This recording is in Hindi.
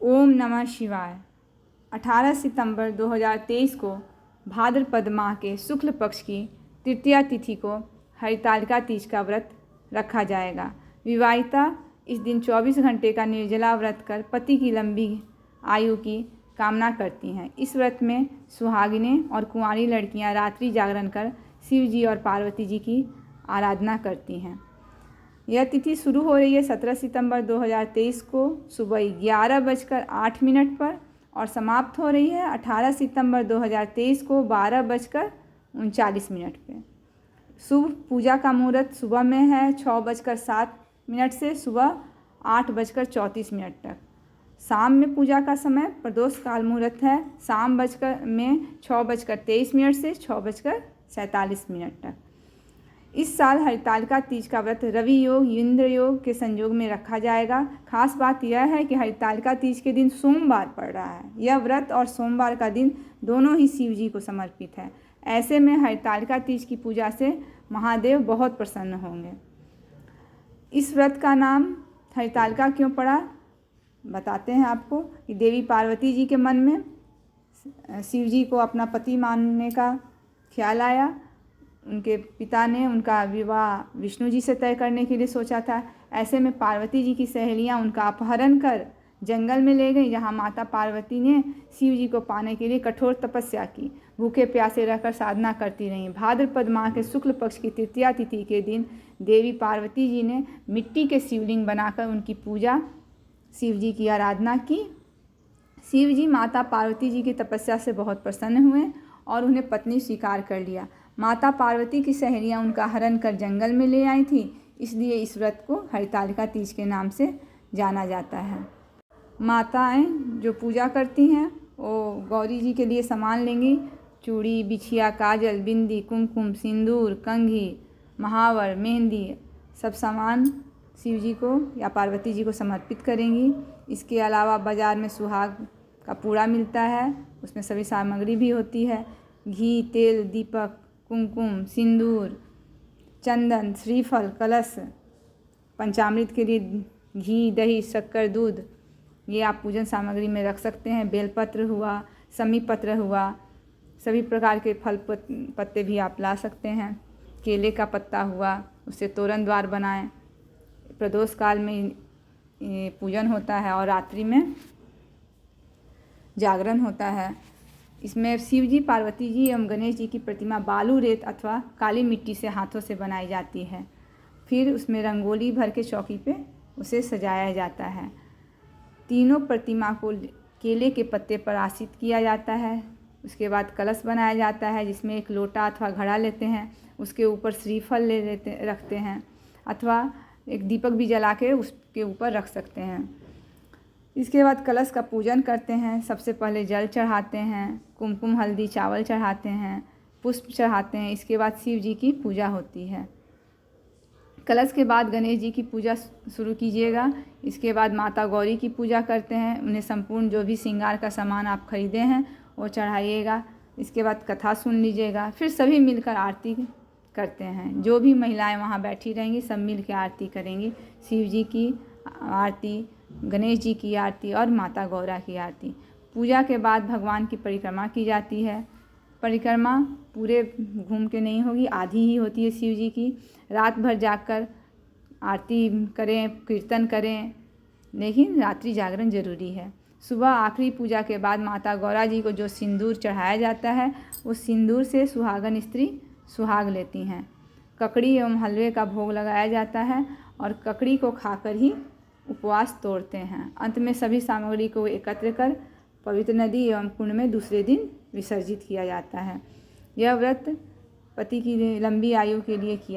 ओम नमः शिवाय। 18 सितंबर 2023 को भाद्रपद माह के शुक्ल पक्ष की तृतीया तिथि को हरितालिका तीज का व्रत रखा जाएगा। विवाहिता इस दिन 24 घंटे का निर्जला व्रत कर पति की लंबी आयु की कामना करती हैं। इस व्रत में सुहागिनें और कुंवारी लड़कियां रात्रि जागरण कर शिव जी और पार्वती जी की आराधना करती हैं। यह तिथि शुरू हो रही है 17 सितंबर 2023 को सुबह 11:08 पर और समाप्त हो रही है 18 सितंबर 2023 को 12:39 पे। शुभ पूजा का मुहूर्त सुबह में है 6:07 से सुबह 8:34 तक। शाम में पूजा का समय प्रदोष काल मुहूर्त है शाम में 6:23 से 6:47 तक। इस साल हरितालिका तीज का व्रत रवि योग इंद्र योग के संयोग में रखा जाएगा। खास बात यह है कि हरितालिका तीज के दिन सोमवार पड़ रहा है। यह व्रत और सोमवार का दिन दोनों ही शिव जी को समर्पित है। ऐसे में हरितालिका तीज की पूजा से महादेव बहुत प्रसन्न होंगे। इस व्रत का नाम हरितालिका क्यों पड़ा बताते हैं आपको कि देवी पार्वती जी के मन में शिव जी को अपना पति मानने का ख्याल आया। उनके पिता ने उनका विवाह विष्णु जी से तय करने के लिए सोचा था। ऐसे में पार्वती जी की सहेलियां उनका अपहरण कर जंगल में ले गई, जहां माता पार्वती ने शिव जी को पाने के लिए कठोर तपस्या की। भूखे प्यासे रहकर साधना करती रहीं। भाद्रपद माह के शुक्ल पक्ष की तृतीया तिथि के दिन देवी पार्वती जी ने मिट्टी के शिवलिंग बनाकर उनकी पूजा शिव जी की आराधना की। शिव जी माता पार्वती जी की तपस्या से बहुत प्रसन्न हुए और उन्हें पत्नी स्वीकार कर लिया। माता पार्वती की सहेलियां उनका हरण कर जंगल में ले आई थी, इसलिए इस व्रत को हरितालिका तीज के नाम से जाना जाता है। माताएं जो पूजा करती हैं वो गौरी जी के लिए सामान लेंगी। चूड़ी, बिछिया, काजल, बिंदी, कुमकुम, सिंदूर, कंघी, महावर, मेहंदी सब सामान शिव जी को या पार्वती जी को समर्पित करेंगी। इसके अलावा बाज़ार में सुहाग का पूड़ा मिलता है, उसमें सभी सामग्री भी होती है। घी, तेल, दीपक, कुमकुम, सिंदूर, चंदन, श्रीफल, कलश, पंचामृत के लिए घी, दही, शक्कर, दूध ये आप पूजन सामग्री में रख सकते हैं। बेलपत्र हुआ, समी पत्र हुआ, सभी प्रकार के फल पत्ते भी आप ला सकते हैं। केले का पत्ता हुआ, उससे तोरण द्वार बनाएं। प्रदोष काल में पूजन होता है और रात्रि में जागरण होता है। इसमें शिव जी, पार्वती जी एवं गणेश जी की प्रतिमा बालू, रेत अथवा काली मिट्टी से हाथों से बनाई जाती है। फिर उसमें रंगोली भर के चौकी पे उसे सजाया जाता है। तीनों प्रतिमा को केले के पत्ते पर आसीन किया जाता है। उसके बाद कलश बनाया जाता है, जिसमें एक लोटा अथवा घड़ा लेते हैं, उसके ऊपर श्रीफल रखते हैं अथवा एक दीपक भी जला के उसके ऊपर रख सकते हैं। इसके बाद कलश का पूजन करते हैं। सबसे पहले जल चढ़ाते हैं, कुमकुम, हल्दी, चावल चढ़ाते हैं, पुष्प चढ़ाते हैं। इसके बाद शिव जी की पूजा होती है। कलश के बाद गणेश जी की पूजा शुरू कीजिएगा। इसके बाद माता गौरी की पूजा करते हैं। उन्हें संपूर्ण जो भी श्रृंगार का सामान आप खरीदे हैं वो चढ़ाइएगा। इसके बाद कथा सुन लीजिएगा। फिर सभी मिलकर आरती करते हैं। जो भी महिलाएं वहाँ बैठी रहेंगी सब मिल के आरती करेंगी। शिव जी की आरती, गणेश जी की आरती और माता गौरा की आरती। पूजा के बाद भगवान की परिक्रमा की जाती है। परिक्रमा पूरे घूम के नहीं होगी, आधी ही होती है शिव जी की। रात भर जाकर आरती करें, कीर्तन करें, लेकिन रात्रि जागरण जरूरी है। सुबह आखिरी पूजा के बाद माता गौरा जी को जो सिंदूर चढ़ाया जाता है उस सिंदूर से सुहागन स्त्री सुहाग लेती हैं। ककड़ी एवं हलवे का भोग लगाया जाता है और ककड़ी को खाकर ही उपवास तोड़ते हैं। अंत में सभी सामग्री को एकत्र कर पवित्र नदी एवं कुंड में दूसरे दिन विसर्जित किया जाता है। यह व्रत पति की लंबी आयु के लिए किया